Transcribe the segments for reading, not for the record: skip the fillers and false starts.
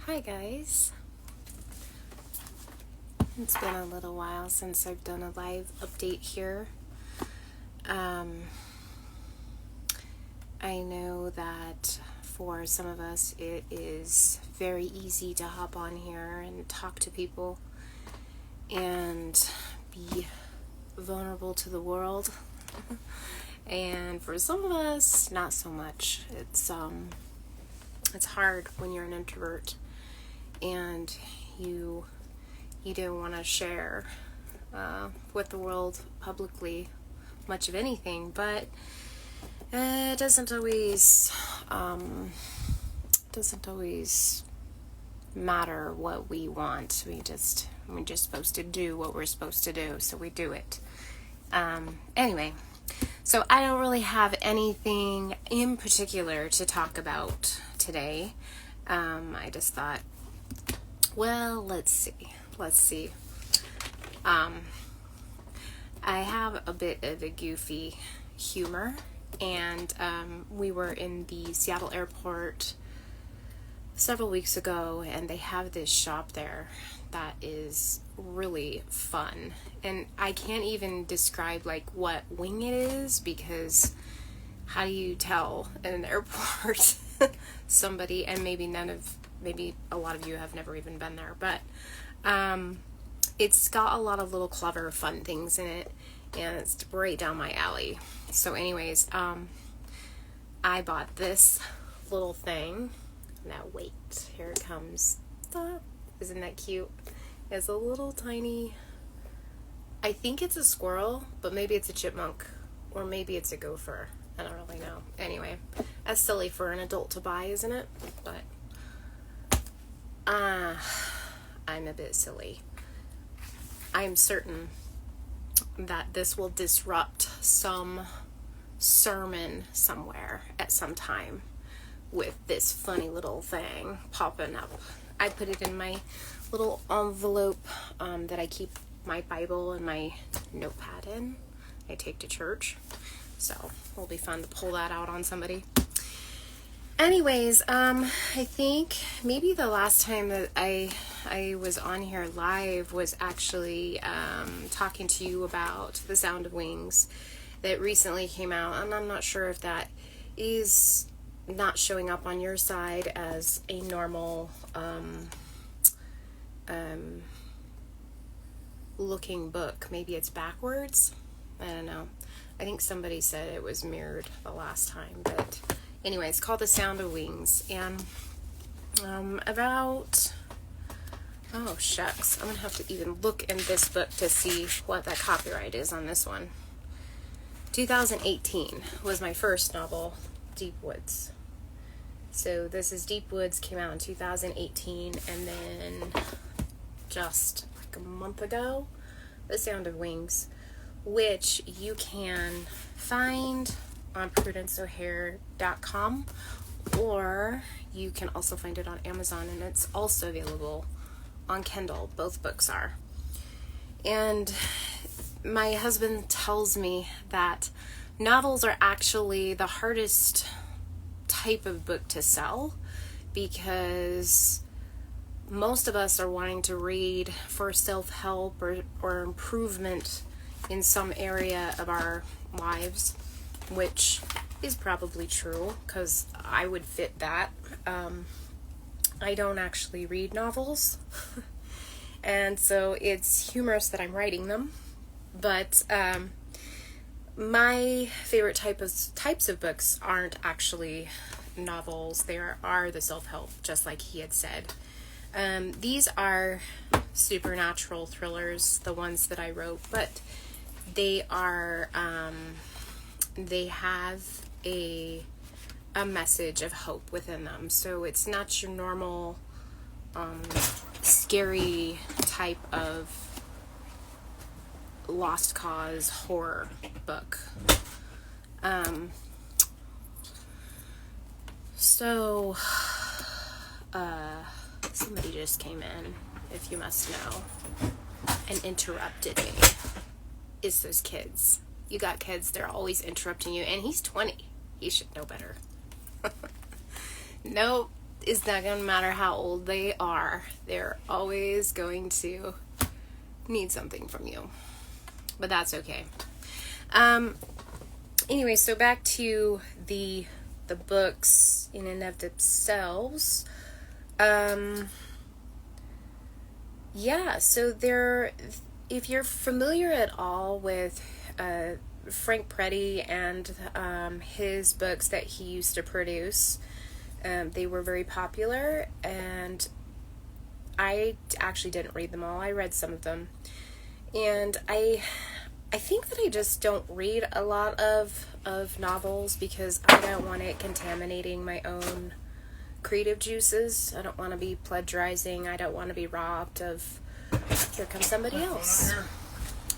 Hi guys. It's been a little while since I've done a live update here. I know that for some of us it is very easy to hop on here and talk to people and be vulnerable to the world. And for some of us, not so much. It's hard when you're an introvert and you don't want to share with the world publicly much of anything, but it doesn't always matter what we want. We're just supposed to do what we're supposed to do, so we do it. Anyway, so I don't really have anything in particular to talk about today. I just thought, well, let's see. I have a bit of a goofy humor, and we were in the Seattle airport several weeks ago, and they have this shop there that is really fun, and I can't even describe like what wing it is, because how do you tell in an airport? Somebody, and maybe a lot of you have never even been there, but it's got a lot of little clever fun things in it, and it's right down my alley. So anyways, I bought this little thing. Now wait, here it comes. Stop. Isn't that cute? It's a little tiny, I think it's a squirrel, but maybe it's a chipmunk, or maybe it's a gopher. I don't really know. Anyway, that's silly for an adult to buy, isn't it? But I'm a bit silly. I am certain that this will disrupt some sermon somewhere at some time with this funny little thing popping up. I put it in my little envelope that I keep my Bible and my notepad in. I take to church. So it'll be fun to pull that out on somebody. Anyways, I think maybe the last time that I was on here live was actually talking to you about The Sound of Wings that recently came out, and I'm not sure if that is not showing up on your side as a normal looking book. Maybe it's backwards. I don't know. I think somebody said it was mirrored the last time, but anyway, it's called The Sound of Wings, and about, oh shucks, I'm gonna have to even look in this book to see what that copyright is on this one. 2018 was my first novel, Deep Woods. So this is Deep Woods, came out in 2018, and then just like a month ago, The Sound of Wings, which you can find on prudenceo'hare.com, or you can also find it on Amazon, and it's also available on Kindle. Both books are. And my husband tells me that novels are actually the hardest type of book to sell, because most of us are wanting to read for self-help or improvement in some area of our lives, which is probably true, because I would fit that. I don't actually read novels, and so it's humorous that I'm writing them, but my favorite types of books aren't actually novels. They are the self-help, just like he had said. These are supernatural thrillers, the ones that I wrote, but they are they have a message of hope within them. So it's not your normal scary type of lost cause horror book. So somebody just came in, if you must know, and interrupted me. It's those kids. You got kids, they're always interrupting you, and he's 20. He should know better. Nope, is that no matter how old they are, they're always going to need something from you. But that's okay. Anyway, so back to the books in and of themselves. Yeah, so if you're familiar at all with Frank Preddy and his books that he used to produce, they were very popular, and I actually didn't read them all. I read some of them, and I think that I just don't read a lot of novels because I don't want it contaminating my own creative juices. I don't want to be plagiarizing. I don't want to be robbed of... Here comes somebody else.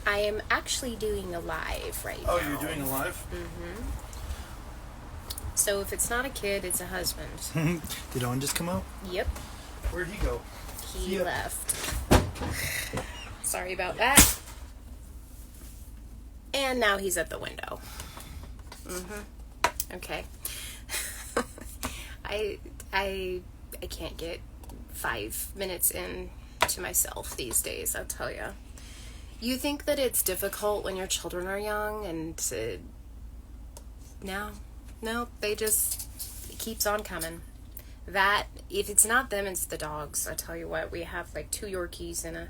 I am actually doing a live right now. Oh, you're doing a live? Mm-hmm. So if it's not a kid, it's a husband. Did Owen just come out? Yep. Where'd he go? He left. Sorry about that. And now he's at the window. Okay. I can't get 5 minutes in to myself these days, I'll tell you. You think that it's difficult when your children are young, and no, it keeps on coming. That, if it's not them, it's the dogs. I tell you what, we have like 2 Yorkies and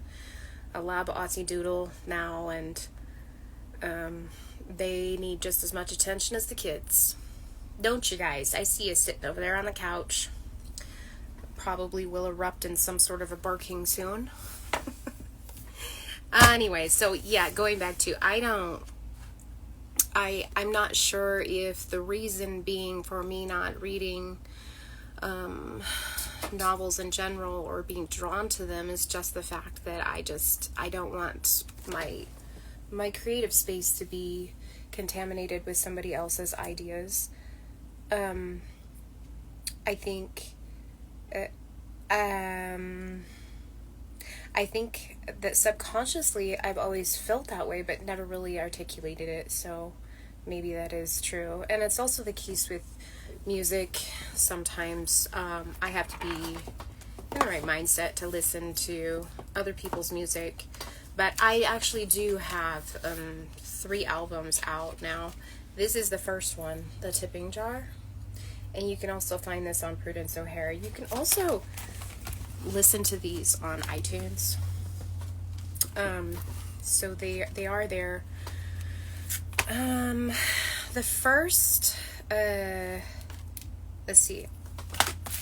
a Lab Aussie Doodle now, and they need just as much attention as the kids. Don't you guys? I see you sitting over there on the couch. Probably will erupt in some sort of a barking soon. Anyway, so yeah, going back to, I'm not sure if the reason being for me not reading novels in general or being drawn to them is just the fact that I don't want my creative space to be contaminated with somebody else's ideas. I think that subconsciously I've always felt that way, but never really articulated it, so maybe that is true. And it's also the case with music. Sometimes I have to be in the right mindset to listen to other people's music. But I actually do have 3 albums out now. This is the first one, The Tipping Jar. And you can also find this on Prudence O'Hare. You can also listen to these on iTunes. So they are there. The first, let's see,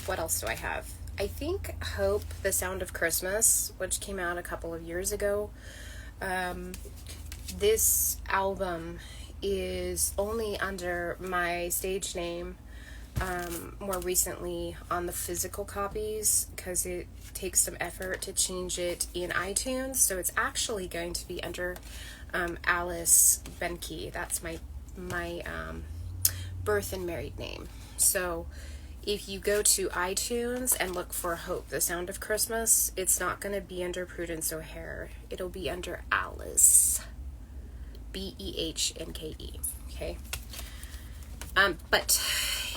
what else do I have? I think Hope, The Sound of Christmas, which came out a couple of years ago. This album is only under my stage name, more recently on the physical copies, because it takes some effort to change it in iTunes, so it's actually going to be under Alice Benke. That's my birth and married name. So if you go to iTunes and look for Hope, The Sound of Christmas, it's not going to be under Prudence O'Hare. It'll be under Alice. Behnke. Okay? But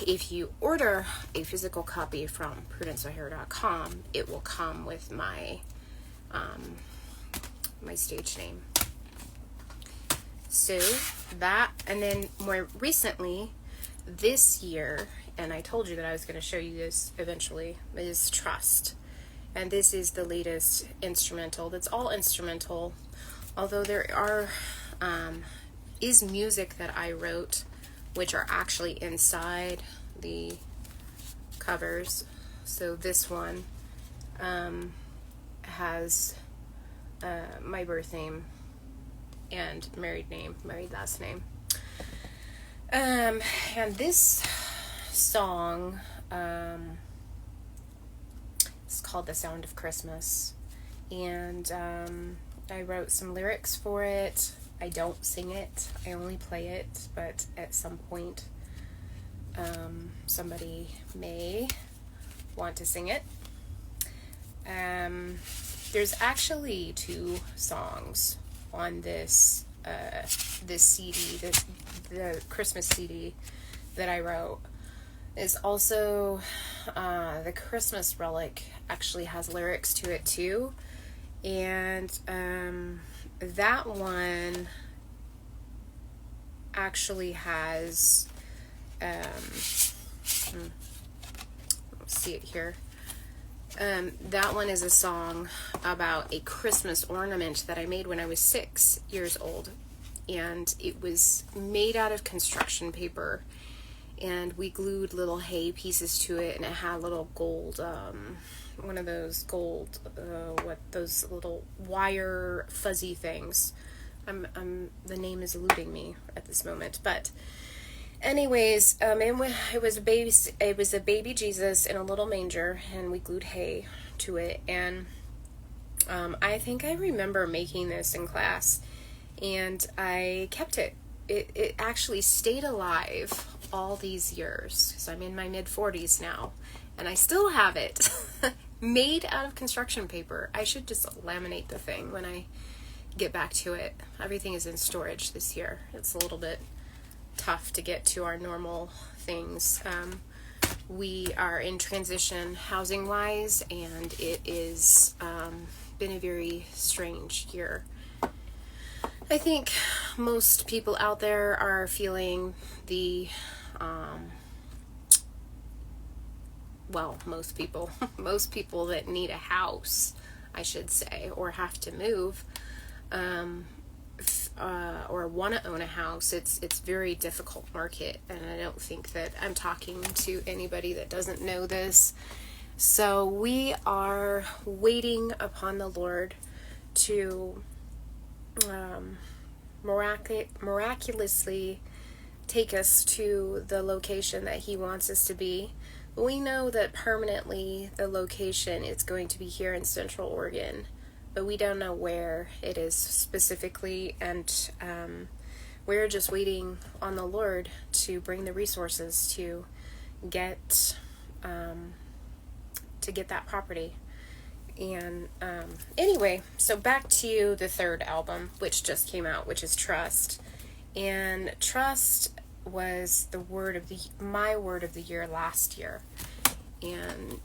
if you order a physical copy from prudenceo'hare.com, it will come with my my stage name. So that, and then more recently, this year, and I told you that I was going to show you this eventually, is Trust. And this is the latest instrumental. That's all instrumental, although there is music that I wrote, which are actually inside the covers. So this one has my birth name and married last name. And this song is called The Sound of Christmas. And I wrote some lyrics for it. I don't sing it. I only play it, but at some point somebody may want to sing it. There's actually 2 songs on this CD, the Christmas CD that I wrote. is also the Christmas Relic actually has lyrics to it too. And that one actually has, let's see it here. That one is a song about a Christmas ornament that I made when I was 6 years old. And it was made out of construction paper. And we glued little hay pieces to it, and it had little gold, one of those gold, those little wire fuzzy things. The name is eluding me at this moment, but anyways, it was a baby Jesus in a little manger, and we glued hay to it, and I think I remember making this in class, and I kept it. It actually stayed alive all these years, because I'm in my mid-40s now, and I still have it made out of construction paper. I should just laminate the thing when I get back to it. Everything is in storage this year. It's a little bit tough to get to our normal things. We are in transition housing-wise, and it is been a very strange year. I think most people out there are feeling the, most people that need a house, I should say, or have to move, or want to own a house. It's very difficult market, and I don't think that I'm talking to anybody that doesn't know this. So we are waiting upon the Lord to miraculously take us to the location that He wants us to be. We know that permanently the location is going to be here in Central Oregon, but we don't know where it is specifically, and we're just waiting on the Lord to bring the resources to get that property. And anyway, so back to the third album, which just came out, which is Trust. And Trust was my word of the year last year. And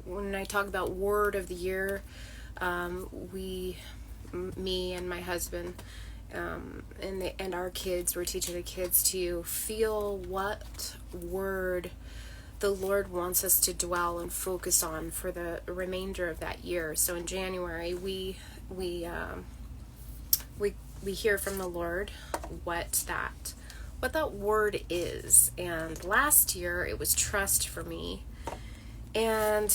when I talk about word of the year, me and my husband and our kids, we're teaching the kids to feel what word the Lord wants us to dwell and focus on for the remainder of that year. So in January, we hear from the Lord what that word is. And last year it was trust for me. And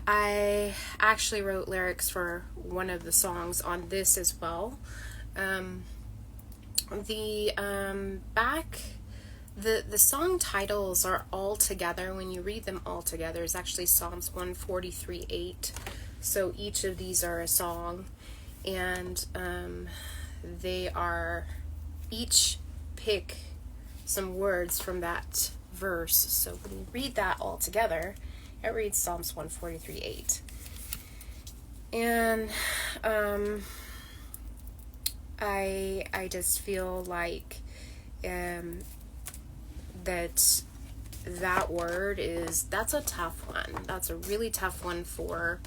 I actually wrote lyrics for one of the songs on this as well. The song titles are all together. When you read them all together, it's actually Psalms 143:8. So each of these are a song, and they are each pick some words from that verse. So when you read that all together, it reads Psalms 143:8. And I just feel like that word that's a tough one. That's a really tough one for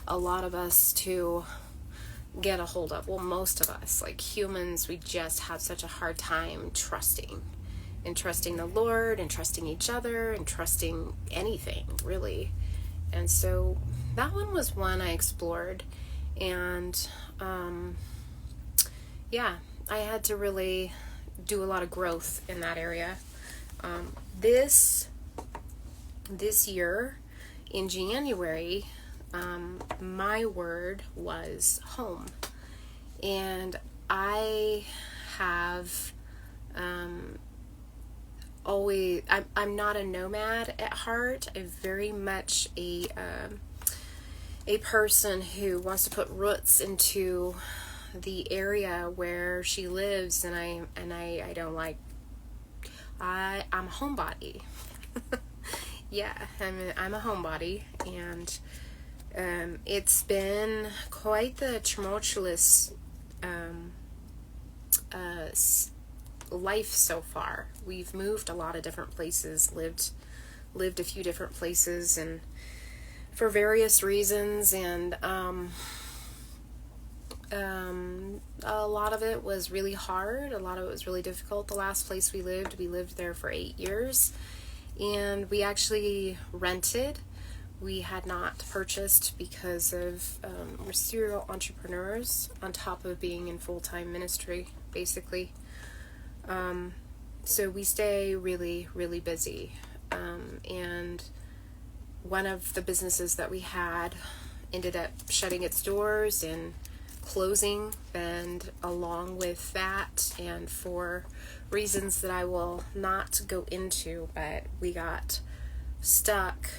a lot of us to get a hold of. Well, most of us, like humans, we just have such a hard time trusting the Lord, and trusting each other, and trusting anything, really. And so that one was one I explored, and I had to really do a lot of growth in that area. This year in January, my word was home, and I have I'm not a nomad at heart. I'm very much a person who wants to put roots into the area where she lives, and I don't like. I'm a homebody. Yeah, I'm a homebody, and it's been quite the tumultuous life so far. We've moved a lot of different places, lived a few different places, and for various reasons, and a lot of it was really hard. A lot of it was really difficult. The last place we lived there for 8 years, and we actually rented. We had not purchased because of we're serial entrepreneurs on top of being in full-time ministry, basically. So we stay really, really busy. And one of the businesses that we had ended up shutting its doors and closing, and along with that, and for reasons that I will not go into, but we got stuck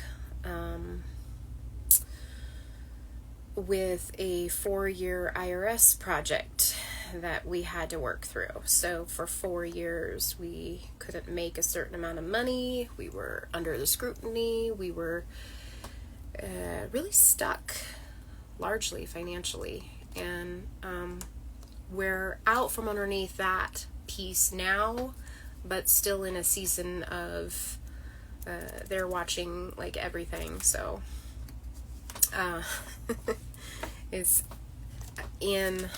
with a 4-year IRS project that we had to work through. So for 4 years we couldn't make a certain amount of money. We were under the scrutiny. We were really stuck, largely financially, and we're out from underneath that piece now, but still in a season of they're watching like everything. So it's in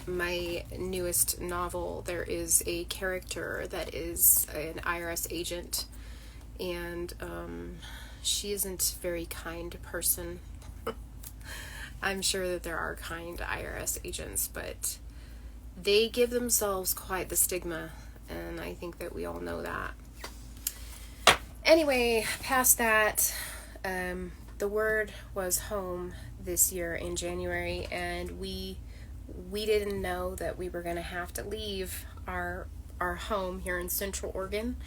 my newest novel, there is a character that is an IRS agent, and she isn't a very kind person. I'm sure that there are kind IRS agents, but they give themselves quite the stigma, and I think that we all know that. Anyway, past that, the word was home this year in January, and we didn't know that we were going to have to leave our home here in Central Oregon,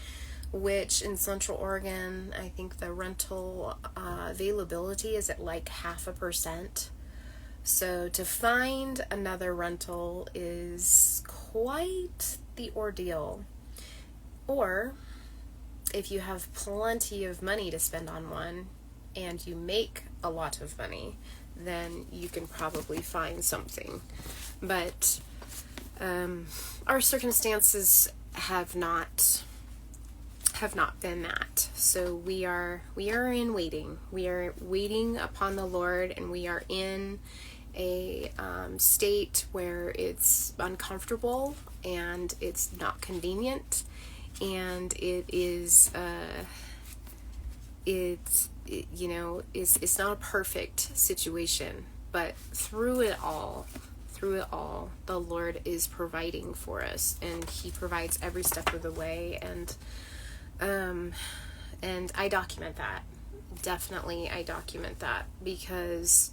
which in Central Oregon, I think the rental availability is at like 0.5%. So to find another rental is quite the ordeal. Or if you have plenty of money to spend on one and you make a lot of money, then you can probably find something. But our circumstances have not been that. So we are in waiting. We are waiting upon the Lord, and we are in a state where it's uncomfortable and it's not convenient, and it is it's not a perfect situation, but through it all, the Lord is providing for us, and He provides every step of the way, and I document that. Definitely, I document that, because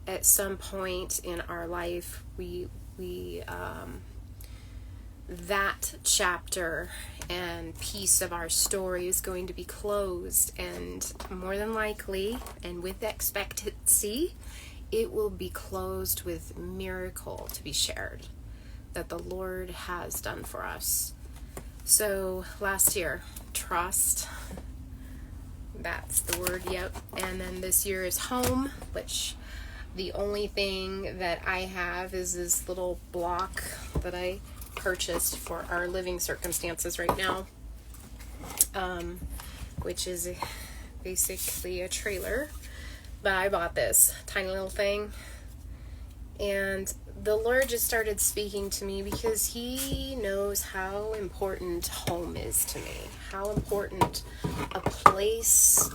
at some point in our life, that chapter and piece of our story is going to be closed, and more than likely, and with expectancy, it will be closed with miracle to be shared that the Lord has done for us. So last year, trust, that's the word, yep. And then this year is home, which the only thing that I have is this little block that I purchased for our living circumstances right now, which is basically a trailer. But I bought this tiny little thing, and the Lord just started speaking to me, because He knows how important home is to me, how important a place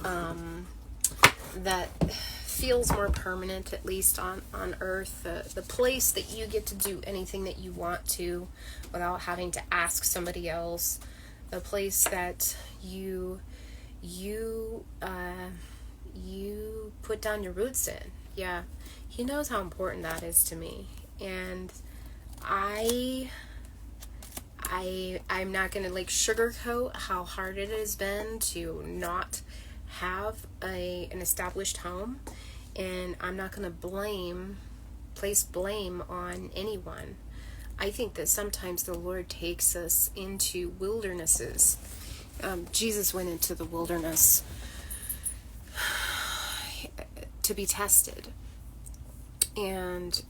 that feels more permanent, at least on earth, the place that you get to do anything that you want to without having to ask somebody else, the place that you put down your roots in. Yeah, He knows how important that is to me, and I'm not gonna like sugarcoat how hard it has been to not have an established home, and I'm not gonna place blame on anyone. I think that sometimes the Lord takes us into wildernesses. Jesus went into the wilderness to be tested, and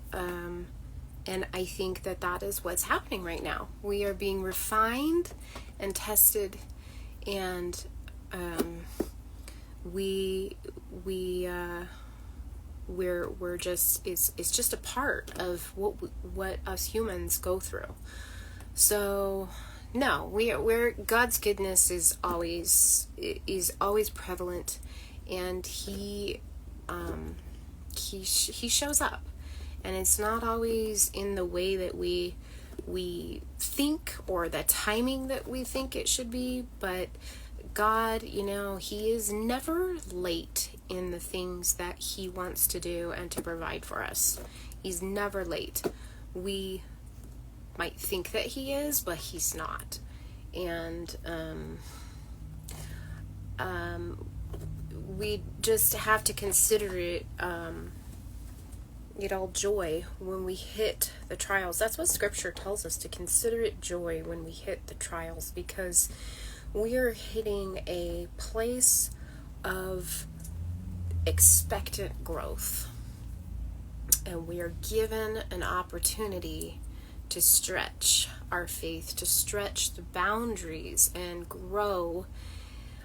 And I think that that is what's happening right now. We are being refined and tested, and we're just, it's just a part of what us humans go through. So no, we're God's goodness is always prevalent, and he shows up, and it's not always in the way that we think or the timing that we think it should be, but God, he is never late in the things that he wants to do and to provide for us. He's never late. We might think that he is, but he's not. And we just have to consider it all joy when we hit the trials. That's what scripture tells us, to consider it joy when we hit the trials, because we are hitting a place of expectant growth, and we are given an opportunity to stretch our faith, to stretch the boundaries and grow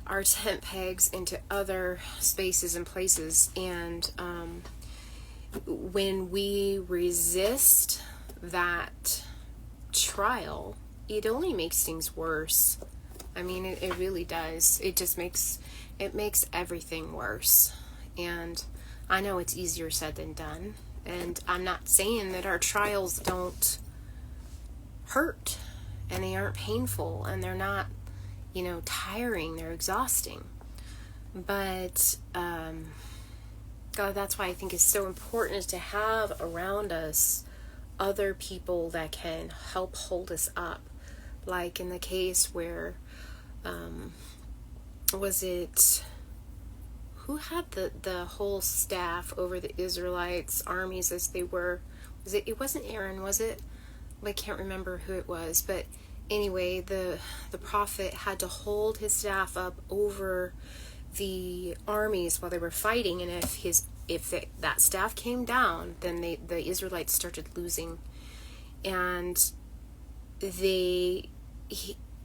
our tent pegs into other spaces and places. And when we resist that trial, it only makes things worse. I mean, it really does. It just makes everything worse. And I know it's easier said than done. And I'm not saying that our trials don't hurt, and they aren't painful, and they're not, tiring, they're exhausting. But God, that's why I think it's so important, is to have around us other people that can help hold us up. Like in the case where, who had the whole staff over the Israelites armies as they were, it wasn't Aaron, was it? I can't remember who it was, but anyway, the prophet had to hold his staff up over the armies while they were fighting, and if that staff came down, then the Israelites started losing, and he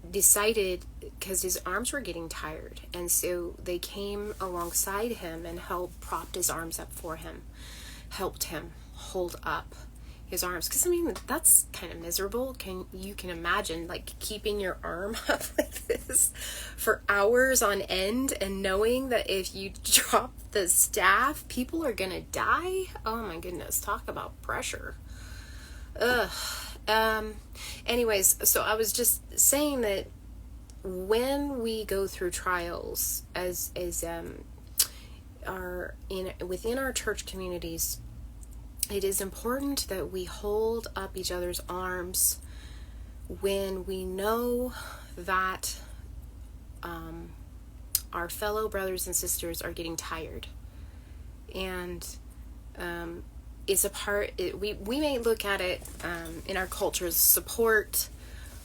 decided, because his arms were getting tired, and so they came alongside him and propped his arms up for him, helped him hold up his arms, because that's kind of miserable. You can imagine keeping your arm up like this for hours on end, and knowing that if you drop the staff, people are gonna die. Oh my goodness, talk about pressure. Anyways, so I was just saying that when we go through trials within our church communities, it is important that we hold up each other's arms when we know that our fellow brothers and sisters are getting tired. And it's we may look at it in our culture as support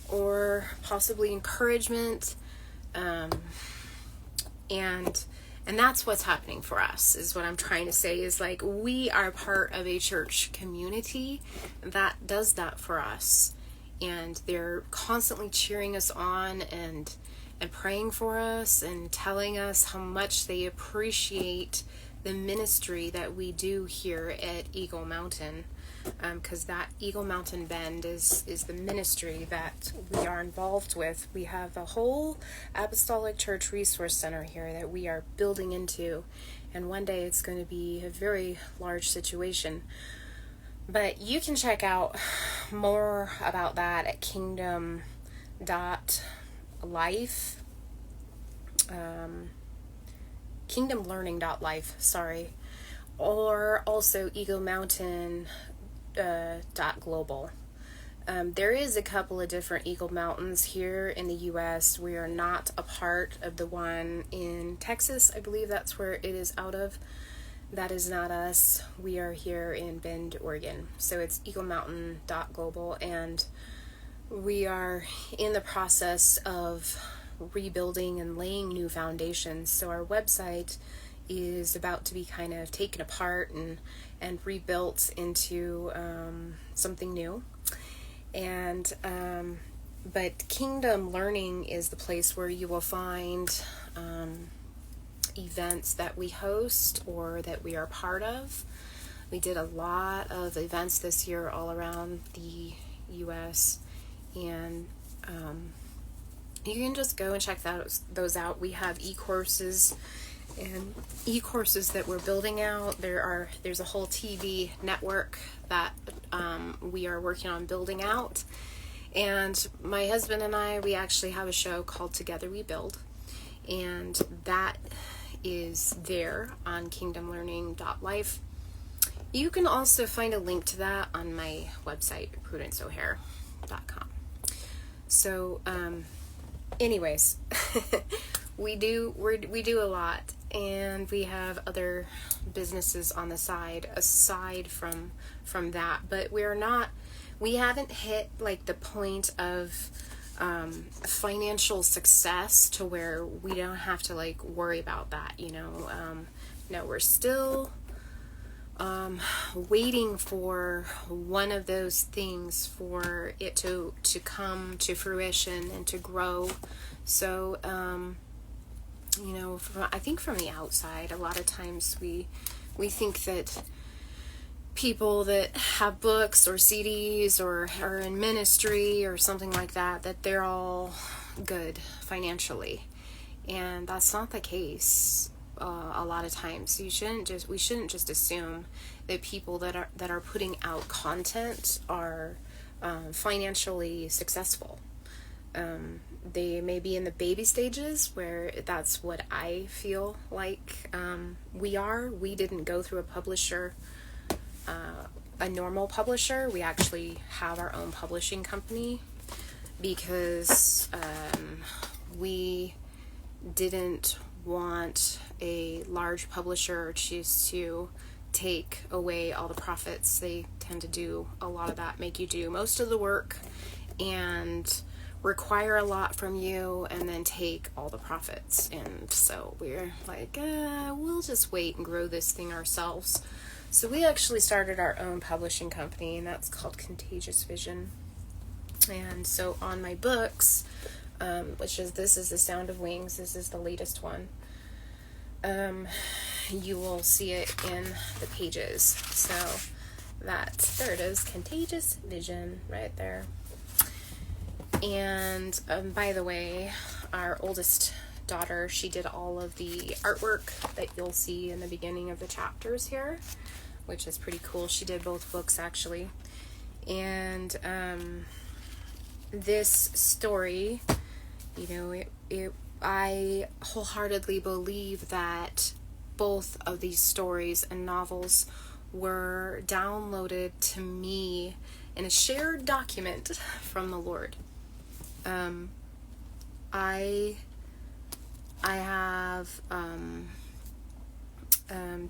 or possibly encouragement, and that's what's happening for us, is what I'm trying to say, is we are part of a church community that does that for us, and they're constantly cheering us on and praying for us and telling us how much they appreciate the ministry that we do here at Eagle Mountain, because that Eagle Mountain Bend is the ministry that we are involved with. We have a whole Apostolic Church Resource Center here that we are building into, and one day it's going to be a very large situation. But you can check out more about that at kingdom.life, kingdomlearning.life, sorry, or also Eagle Mountain .global. There is a couple of different Eagle Mountains here in the U.S. We are not a part of the one in Texas. I believe that's where it is out of. That is not us. We are here in Bend, Oregon. So it's eaglemountain.global, and we are in the process of rebuilding and laying new foundations. So our website is about to be kind of taken apart and rebuilt into something new. And but Kingdom Learning is the place where you will find events that we host or that we are part of. We did a lot of events this year all around the U.S. and you can just go and check those out. We have e-courses and e-courses that we're building out. There's a whole TV network that we are working on building out. And my husband and I, we actually have a show called Together We Build. And that is there on kingdomlearning.life. You can also find a link to that on my website, prudenceohare.com. So, anyways, we do a lot, and we have other businesses on the side aside from that, but we haven't hit like the point of financial success to where we don't have to like worry about that, no, we're still waiting for one of those things for it to come to fruition and to grow. So I think from the outside, a lot of times we think that people that have books or CDs or are in ministry or something like that they're all good financially, and that's not the case. A lot of times we shouldn't just assume that people that are putting out content are financially successful. They may be in the baby stages, where that's what I feel like we didn't go through a publisher, a normal publisher. We actually have our own publishing company because we didn't want a large publisher choose to take away all the profits. They tend to do a lot of that, make you do most of the work and require a lot from you and then take all the profits. And so we're like, we'll just wait and grow this thing ourselves. So we actually started our own publishing company, and that's called Contagious Vision. And so on my books, this is The Sound of Wings, this is the latest one, you will see it in the pages. So there it is, Contagious Vision, right there. And by the way, our oldest daughter, she did all of the artwork that you'll see in the beginning of the chapters here, which is pretty cool. She did both books actually. And this story, I wholeheartedly believe that both of these stories and novels were downloaded to me in a shared document from the Lord. I have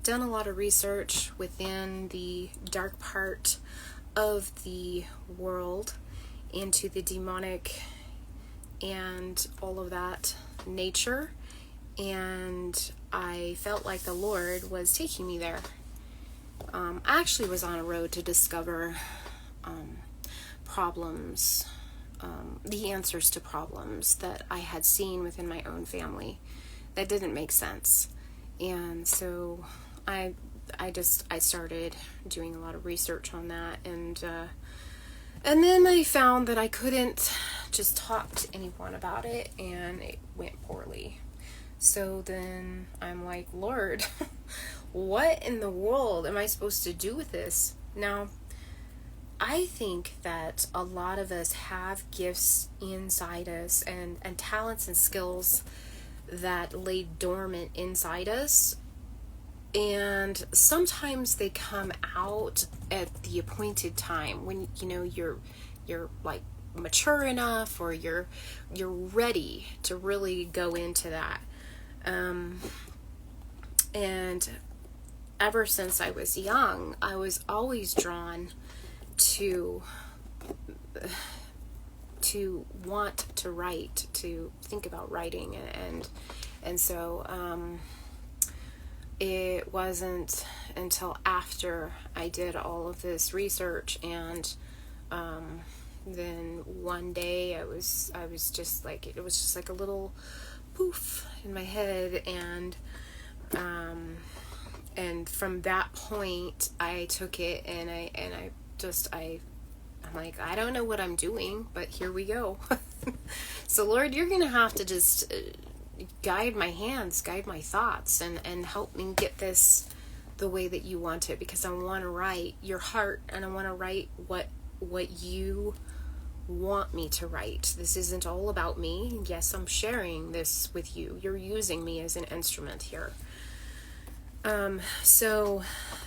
done a lot of research within the dark part of the world into the demonic and all of that nature, and I felt like the Lord was taking me there. I actually was on a road to discover problems, the answers to problems that I had seen within my own family that didn't make sense. And so I started doing a lot of research on that, and then I found that I couldn't just talk to anyone about it, and it went poorly. So then I'm like, Lord, what in the world am I supposed to do with this? Now, I think that a lot of us have gifts inside us and talents and skills that lay dormant inside us, and sometimes they come out at the appointed time when you're like mature enough, or you're ready to really go into that. And ever since I was young, I was always drawn to want to write, to think about writing, and so it wasn't until after I did all of this research, and then one day I was just like, it was just like a little poof in my head, and from that point I took it, and I'm like, I don't know what I'm doing, but here we go. So Lord, you're gonna have to just guide my hands, guide my thoughts, and help me get this the way that you want it, because I want to write your heart, and I want to write what you want me to write. This isn't all about me. Yes, I'm sharing this with you. You're using me as an instrument here. So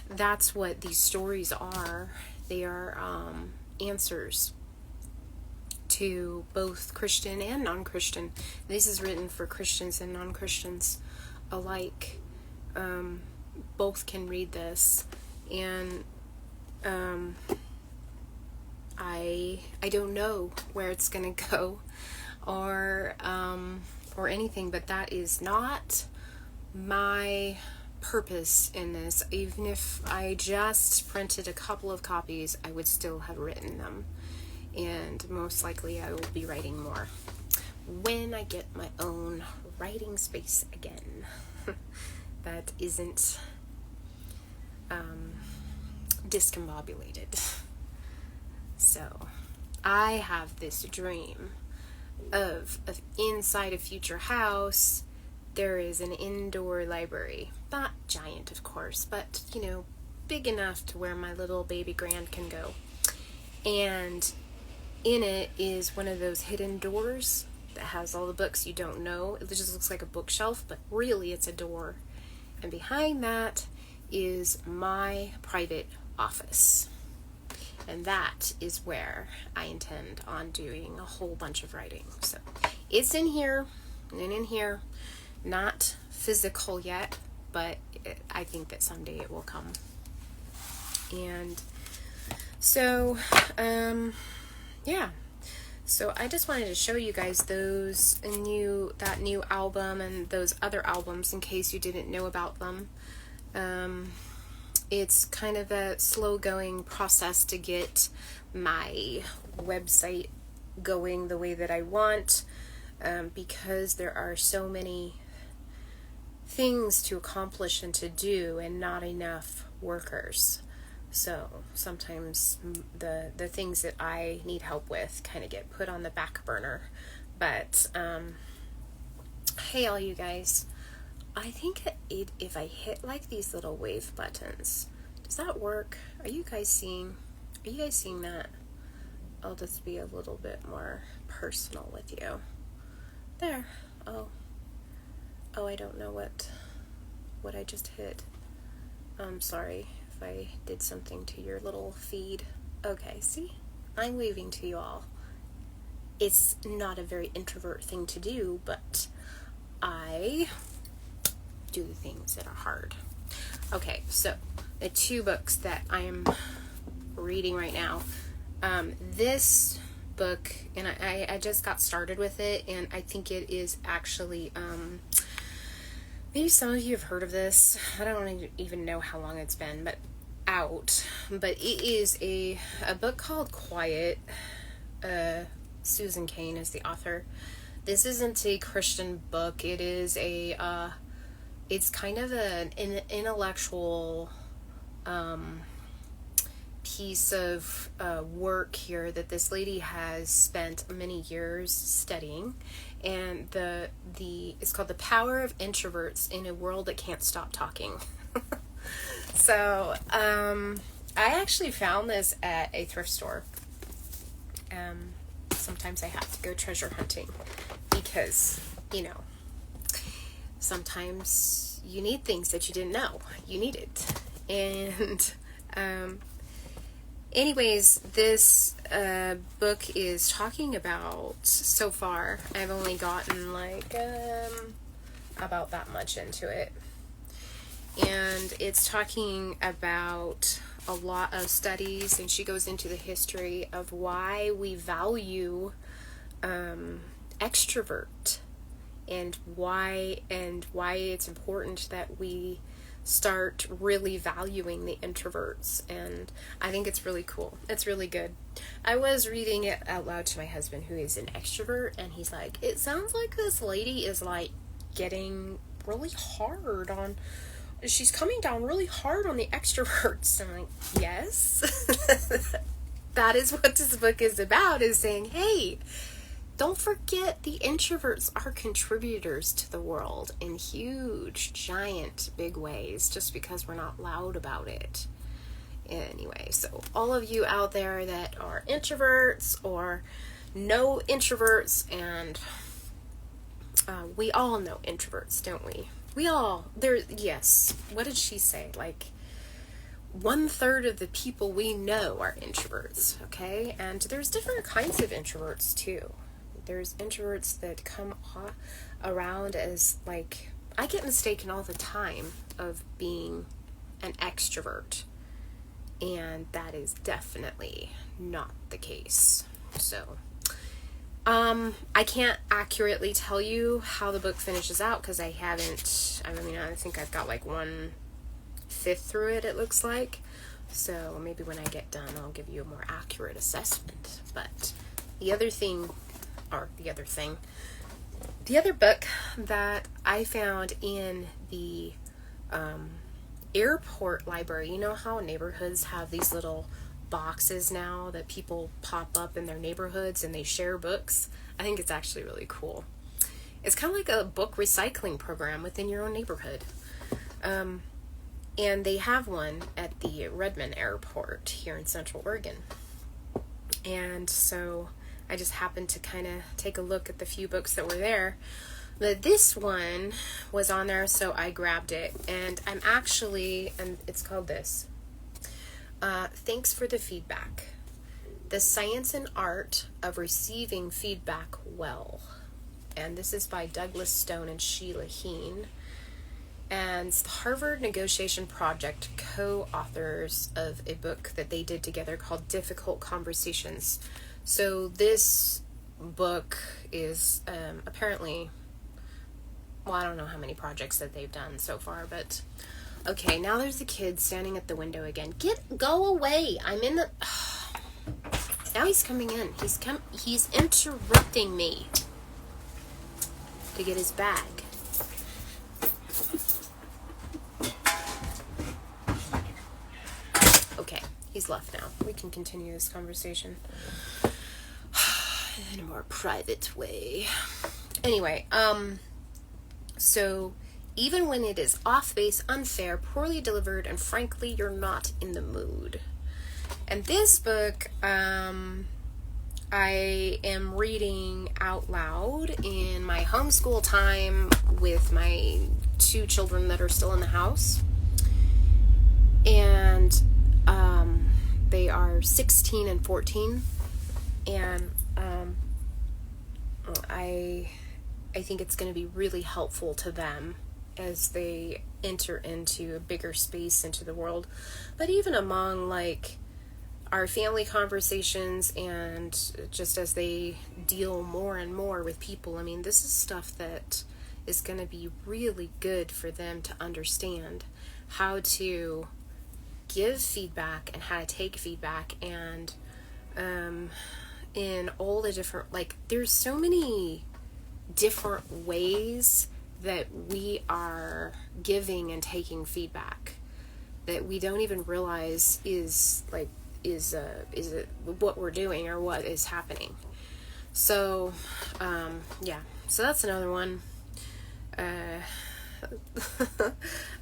that's what these stories are. They are answers to both Christian and non-Christian. This is written for Christians and non-Christians alike. Both can read this, and I don't know where it's gonna go, or anything, but that is not my purpose in this. Even if I just printed a couple of copies, I would still have written them, and most likely I will be writing more when I get my own writing space again. That isn't discombobulated. So I have this dream of inside a future house there is an indoor library. Not giant, of course, but, big enough to where my little baby grand can go. And in it is one of those hidden doors that has all the books you don't know. It just looks like a bookshelf, but really it's a door. And behind that is my private office. And that is where I intend on doing a whole bunch of writing. So it's in here and in here. Not physical yet, but I think that someday it will come. And so, yeah. So I just wanted to show you guys that new album and those other albums in case you didn't know about them. It's kind of a slow-going process to get my website going the way that I want, because there are so many things to accomplish and to do and not enough workers. So sometimes the things that I need help with kind of get put on the back burner. But hey, all you guys, I think if I hit like these little wave buttons, does that work? Are you guys seeing that? I'll just be a little bit more personal with you. There. Oh, I don't know what I just hit. I'm sorry if I did something to your little feed. Okay, see? I'm waving to you all. It's not a very introvert thing to do, but I do the things that are hard. Okay, so the two books that I am reading right now. This book, and I just got started with it, and I think it is actually, maybe some of you have heard of this. I don't even know how long it's been, but it is a book called Quiet. Susan Cain is the author. This isn't a Christian book. It is it's kind of an intellectual piece of work here that this lady has spent many years studying, and it's called The Power of Introverts in a World That Can't Stop Talking. So I actually found this at a thrift store. Sometimes I have to go treasure hunting because, sometimes you need things that you didn't know you needed. And anyways, this book is talking about, so far, I've only gotten about that much into it. And it's talking about a lot of studies, and she goes into the history of why we value extrovert, and why it's important that we start really valuing the introverts, and I think it's really cool. It's really good. I was reading it out loud to my husband, who is an extrovert, and he's like, it sounds like this lady is like getting really hard on, she's coming down really hard on the extroverts. And I'm like, yes. That is what this book is about, is saying, hey, don't forget the introverts are contributors to the world in huge, giant, big ways, just because we're not loud about it. Anyway, so all of you out there that are introverts or know introverts, and we all know introverts, don't we? We all, yes, what did she say? Like, 1/3 of the people we know are introverts, okay? And there's different kinds of introverts, too. There's introverts that come around as, like, I get mistaken all the time of being an extrovert, and that is definitely not the case. So, I can't accurately tell you how the book finishes out, because I think I've got like 1/5 through it looks like. So maybe when I get done, I'll give you a more accurate assessment. But the other book that I found in the airport library, you know how neighborhoods have these little boxes now that people pop up in their neighborhoods and they share books? I think it's actually really cool. It's kind of like a book recycling program within your own neighborhood. And they have one at the Redmond Airport here in Central Oregon. And so I just happened to kind of take a look at the few books that were there. But this one was on there, so I grabbed it. And it's called this. Thanks for the Feedback. The Science and Art of Receiving Feedback Well. And this is by Douglas Stone and Sheila Heen. And it's the Harvard Negotiation Project co-authors of a book that they did together called Difficult Conversations. So this book is apparently, well, I don't know how many projects that they've done so far, but okay, now there's a kid standing at the window again. Go away. I'm in the, now he's coming in. He's interrupting me to get his bag. Okay, he's left now. We can continue this conversation in a more private way. Anyway, so even when it is off base, unfair, poorly delivered, and frankly, you're not in the mood. And this book, I am reading out loud in my homeschool time with my 2 children that are still in the house. And they are 16 and 14. And I think it's going to be really helpful to them as they enter into a bigger space into the world. But even among like our family conversations and just as they deal more and more with people, I mean, this is stuff that is going to be really good for them to understand how to give feedback and how to take feedback, and in all the different, like, there's so many different ways that we are giving and taking feedback that we don't even realize is it what we're doing or what is happening. So so that's another one.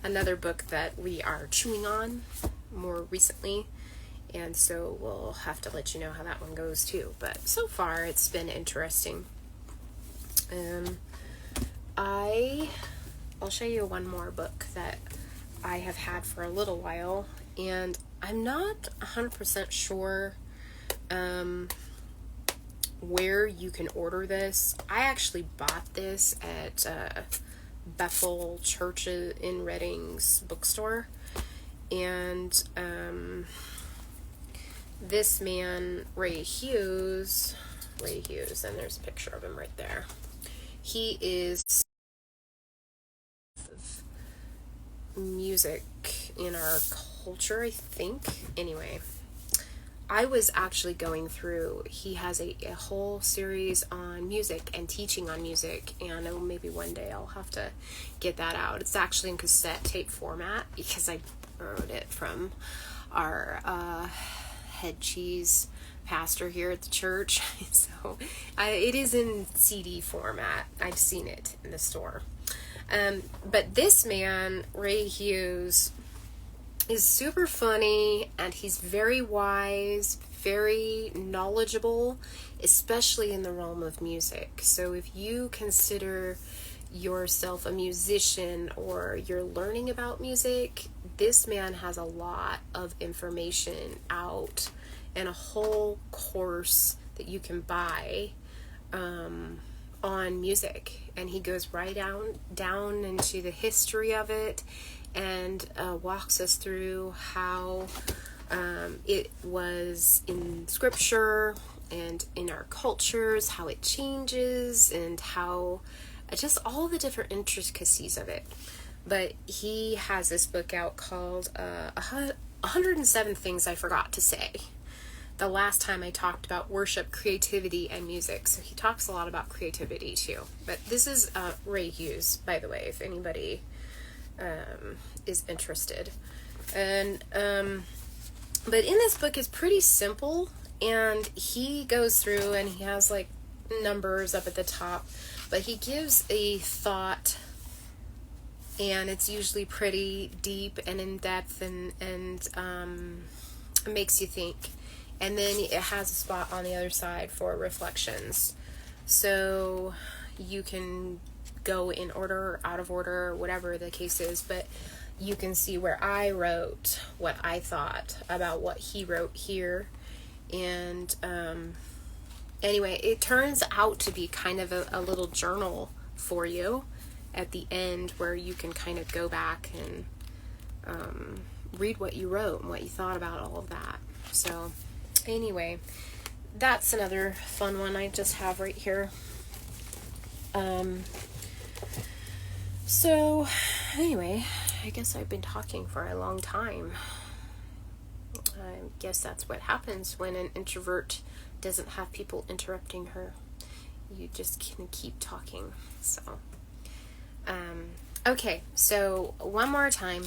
Another book that we are chewing on more recently, and so we'll have to let you know how that one goes too. But so far it's been interesting. I'll show you one more book that I have had for a little while, and I'm not 100% sure where you can order this. I actually bought this at Bethel Church in Redding's bookstore, and this man, Ray Hughes, and there's a picture of him right there. He is music in our culture, I think. Anyway, I was actually going through, he has a whole series on music and teaching on music, and maybe one day I'll have to get that out. It's actually in cassette tape format because I borrowed it from our head cheese pastor here at the church. So it is in CD format. I've seen it in the store. But this man, Ray Hughes, is super funny, and he's very wise, very knowledgeable, especially in the realm of music. So if you consider yourself a musician or you're learning about music, this man has a lot of information out and a whole course that you can buy on music. And he goes right down into the history of it and walks us through how it was in scripture and in our cultures, how it changes, and how just all the different intricacies of it. But he has this book out called 107 Things I Forgot to Say. The last time I talked about worship, creativity, and music. So he talks a lot about creativity too. But this is Ray Hughes, by the way, if anybody is interested. And but in this book, it's pretty simple, and he goes through and he has like numbers up at the top, but he gives a thought, and it's usually pretty deep and in depth, and makes you think. And then it has a spot on the other side for reflections. So you can go in order, out of order, whatever the case is, but you can see where I wrote what I thought about what he wrote here. And anyway, it turns out to be kind of a little journal for you at the end, where you can kind of go back and read what you wrote and what you thought about all of that. So anyway, that's another fun one I just have right here. So anyway, I guess I've been talking for a long time. I guess that's what happens when an introvert doesn't have people interrupting her. You just can keep talking. So, okay, so one more time.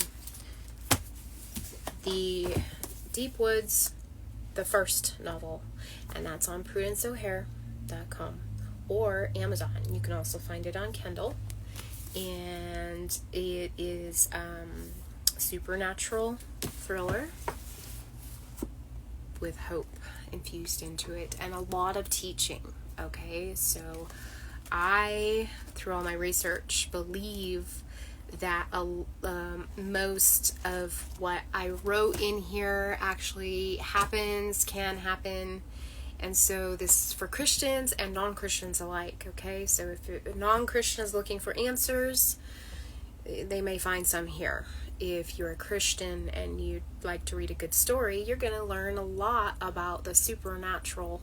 The Deep Woods, the first novel, and that's on prudenceohare.com or Amazon. You can also find it on Kindle, and it is supernatural thriller with hope infused into it and a lot of teaching. Okay, so I, through all my research, believe that most of what I wrote in here actually can happen. And so this is for Christians and non-Christians alike, okay? So if a non-Christian is looking for answers, they may find some here. If you're a Christian and you'd like to read a good story, you're going to learn a lot about the supernatural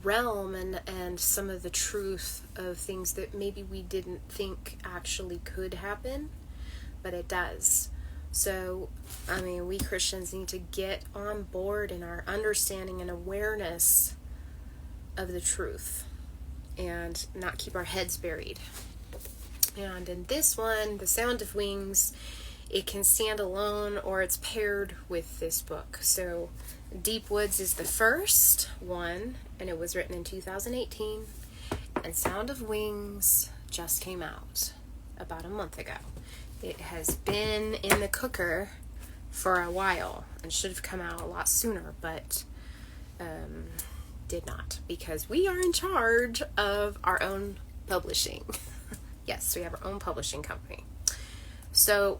realm and some of the truth of things that maybe we didn't think actually could happen, but it does. So, I mean, we Christians need to get on board in our understanding and awareness of the truth and not keep our heads buried. And in this one, The Sound of Wings, it can stand alone or it's paired with this book. So Deep Woods is the first one, and it was written in 2018, and Sound of Wings just came out about a month ago. It has been in the cooker for a while and should have come out a lot sooner, but did not, because we are in charge of our own publishing. Yes, we have our own publishing company. So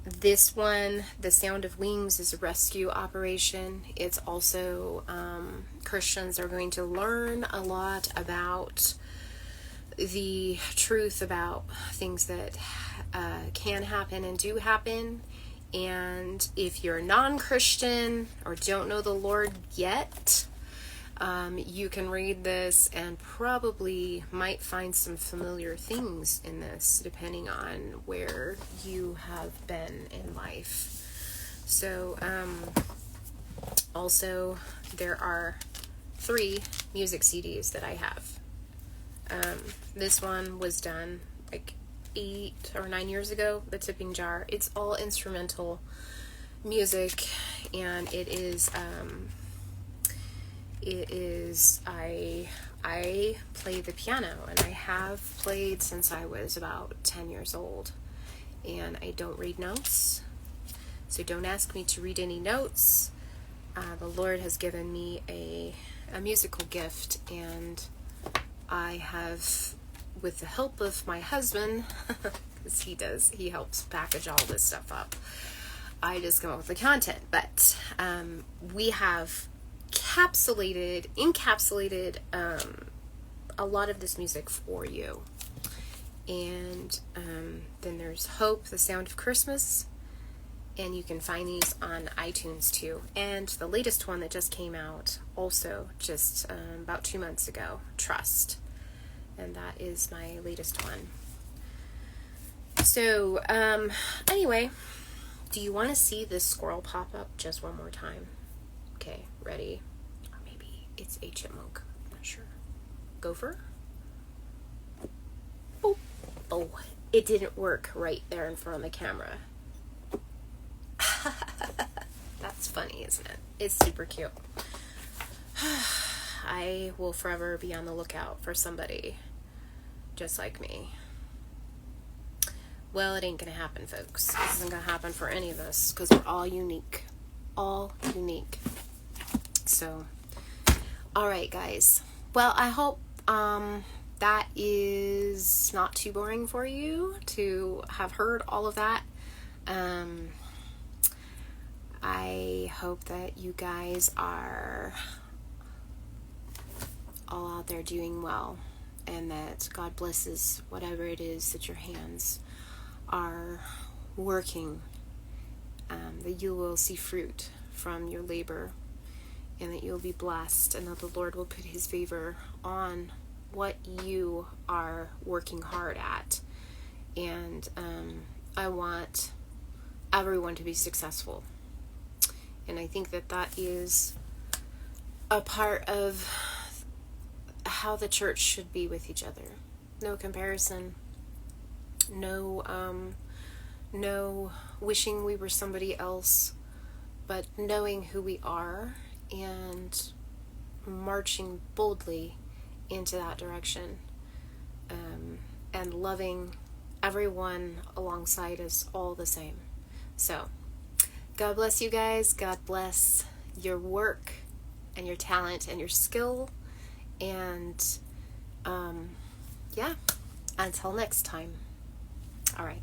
this one, The Sound of Wings, is a rescue operation. It's also Christians are going to learn a lot about the truth about things that can happen and do happen. And if you're non-Christian or don't know the Lord yet, You can read this and probably might find some familiar things in this depending on where you have been in life. So, also, there are 3 music CDs that I have. This one was done like 8 or 9 years ago, The Tipping Jar. It's all instrumental music, and it is I play the piano, and I have played since I was about 10 years old, and I don't read notes, so don't ask me to read any notes. The Lord has given me a musical gift, and I have, with the help of my husband, because he helps package all this stuff up, I just come up with the content, but we have encapsulated a lot of this music for you. And then there's Hope, the Sound of Christmas, and you can find these on iTunes too. And the latest one that just came out, also just about 2 months ago, Trust, and that is my latest one. So anyway, do you want to see this squirrel pop up just one more time? Okay, ready? Or maybe it's a chipmunk. I'm not sure. Gopher? Oh, oh, it didn't work right there in front of the camera. That's funny, isn't it? It's super cute. I will forever be on the lookout for somebody just like me. Well, it ain't gonna happen, folks. This isn't gonna happen for any of us, because we're all unique. All unique. So, alright, guys. Well, I hope that is not too boring for you to have heard all of that. I hope that you guys are all out there doing well, and that God blesses whatever it is that your hands are working, that you will see fruit from your labor, and that you'll be blessed, and that the Lord will put his favor on what you are working hard at. And I want everyone to be successful, and I think that that is a part of how the church should be with each other. No comparison, no wishing we were somebody else, but knowing who we are and marching boldly into that direction, and loving everyone alongside us all the same. So, God bless you guys. God bless your work and your talent and your skill. And, yeah, until next time. All right.